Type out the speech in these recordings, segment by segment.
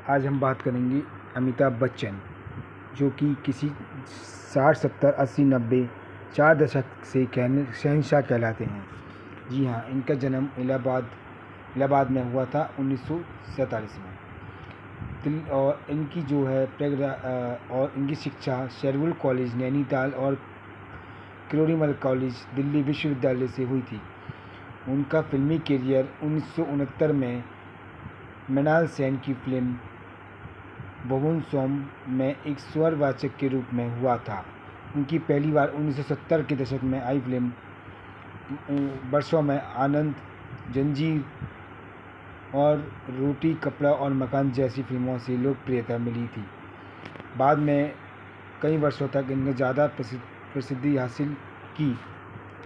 आज हम बात करेंगे अमिताभ बच्चन, जो कि किसी 60, 70, 80, 90 4 दशक से शहंशाह कहलाते हैं। जी हाँ, इनका जन्म इलाहाबाद में हुआ था 1947 में। और इनकी जो है और इनकी शिक्षा शेरवुड कॉलेज नैनीताल और किरोड़ीमल कॉलेज दिल्ली विश्वविद्यालय से हुई थी। उनका फिल्मी करियर 1969 में मृणाल सेन की फिल्म भुवन सोम में एक स्वरवाचक के रूप में हुआ था। उनकी पहली बार 1970 के दशक में आई फिल्म वर्षों में आनंद, जंजीर और रोटी कपड़ा और मकान जैसी फिल्मों से लोकप्रियता मिली थी। बाद में कई वर्षों तक इनने ज़्यादा प्रसिद्धि हासिल की।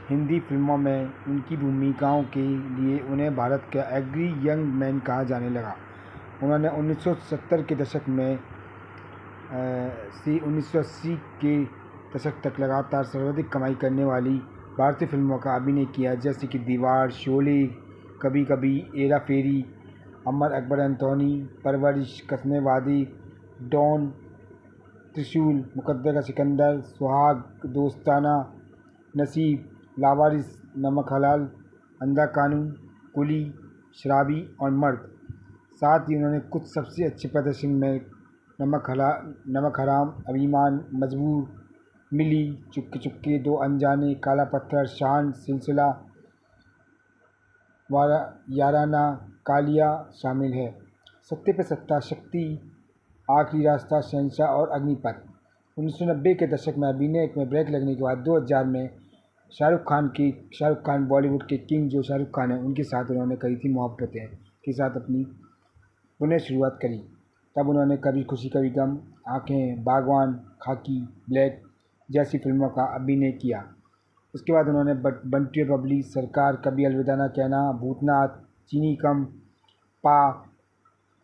हिंदी फिल्मों में उनकी भूमिकाओं के लिए उन्हें भारत का एग्री यंग मैन कहा जाने लगा। उन्होंने 1970 के दशक में से 1980 के दशक तक लगातार सर्वाधिक कमाई करने वाली भारतीय फिल्मों का अभिनय किया, जैसे कि दीवार, शोले, कभी कभी, हेरा फेरी, अमर अकबर एंथोनी, परवरिश, कसमें वादे, डॉन, त्रिशूल, मुकद्दर का सिकंदर, सुहाग, दोस्ताना, नसीब, लावारिस, नमक हलाल, अंधा कानून, कुली, शराबी और मर्द। साथ ही उन्होंने कुछ सबसे अच्छे प्रदर्शन में नमक हराम, अभिमान, मजबूर, मिली, चुपके चुपके, दो अनजाने, काला पत्थर, शान, सिलसिला, याराना, कालिया शामिल है। सत्ते पे सत्ता, शक्ति, आखिरी रास्ता, शहंशाह और अग्निपथ। 1990 के दशक में अभिनय में ब्रेक लगने के बाद 2000 में शाहरुख खान बॉलीवुड के किंग जो शाहरुख खान है, उनके साथ उन्होंने करी थी मोहब्बतें के साथ अपनी पुनः शुरुआत करी। तब उन्होंने कभी खुशी कभी गम, आंखें, बागवान, खाकी, ब्लैक जैसी फिल्मों का अभिनय किया। उसके बाद उन्होंने बंटी और बबली, सरकार, कभी अलविदा ना कहना, भूतनाथ, चीनी कम, पा,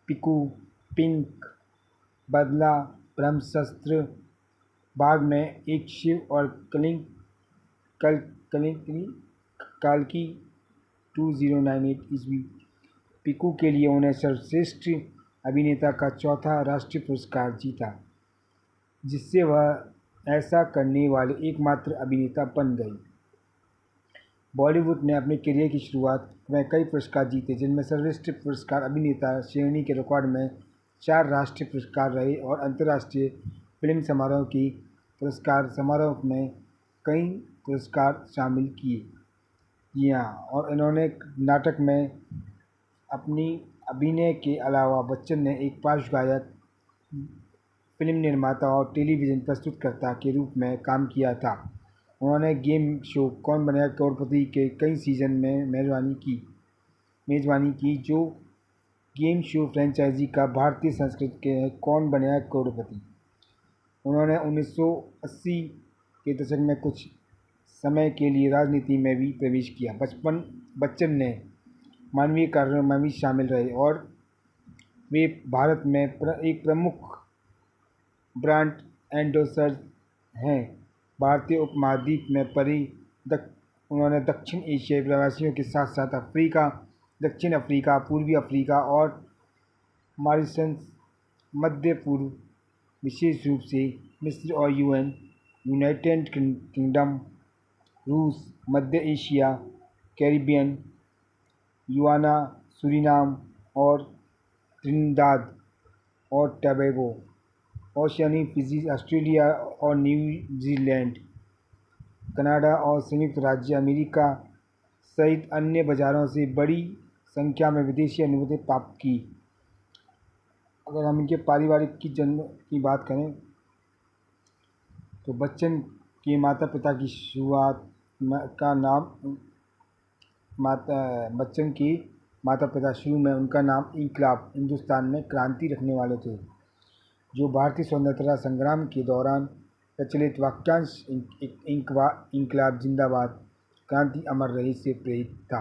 पिकू, पिंक, बदला, ब्रह्मशस्त्र, बाग में एक शिव और काल्की 2098 ईस्वी। पिकू के लिए उन्हें सर्वश्रेष्ठ अभिनेता का चौथा राष्ट्रीय पुरस्कार जीता, जिससे वह ऐसा करने वाले एकमात्र अभिनेता बन गई। बॉलीवुड ने अपने करियर की शुरुआत में कई पुरस्कार जीते, जिनमें सर्वश्रेष्ठ पुरस्कार अभिनेता श्रेणी के रिकॉर्ड में 4 राष्ट्रीय पुरस्कार रहे और अंतर्राष्ट्रीय फिल्म समारोह की पुरस्कार समारोह में कई पुरस्कार शामिल किए। जी हाँ, और इन्होंने नाटक में अपनी अभिनय के अलावा बच्चन ने एक पार्श्व गायक, फिल्म निर्माता और टेलीविज़न प्रस्तुतकर्ता के रूप में काम किया था। उन्होंने गेम शो कौन बनेगा करोड़पति के कई सीजन में मेज़बानी की, जो गेम शो फ्रेंचाइजी का भारतीय संस्कृति के है कौन बनेगा करोड़पति। उन्होंने 1980 के दशक में कुछ समय के लिए राजनीति में भी प्रवेश किया। बच्चन ने मानवीय कार्यों में भी शामिल रहे और वे भारत में एक प्रमुख ब्रांड एंडोसर हैं। भारतीय उपमहाद्वीप में उन्होंने दक्षिण एशियाई प्रवासियों के साथ साथ अफ्रीका, दक्षिण अफ्रीका, पूर्वी अफ्रीका और मॉरिशस, मध्य पूर्व, विशेष रूप से मिस्र और यूनाइटेड किंगडम, रूस, मध्य एशिया, कैरिबियन, गुयाना, सूरीनाम और त्रिनिदाद और टोबैगो, ओशियनी, फिजी, ऑस्ट्रेलिया और न्यूजीलैंड, कनाडा और संयुक्त राज्य अमेरिका सहित अन्य बाज़ारों से बड़ी संख्या में विदेशी अनुमति प्राप्त की। अगर हम इनके पारिवारिक जन्म की बात करें तो बच्चन के माता पिता की शुरुआत का नाम बच्चन के माता पिता शुरू में उनका नाम इंकलाब, हिंदुस्तान में क्रांति रखने वाले थे, जो भारतीय स्वतंत्रता संग्राम के दौरान प्रचलित वाक्यांश इंकलाब जिंदाबाद, क्रांति अमर रहे से प्रेरित था।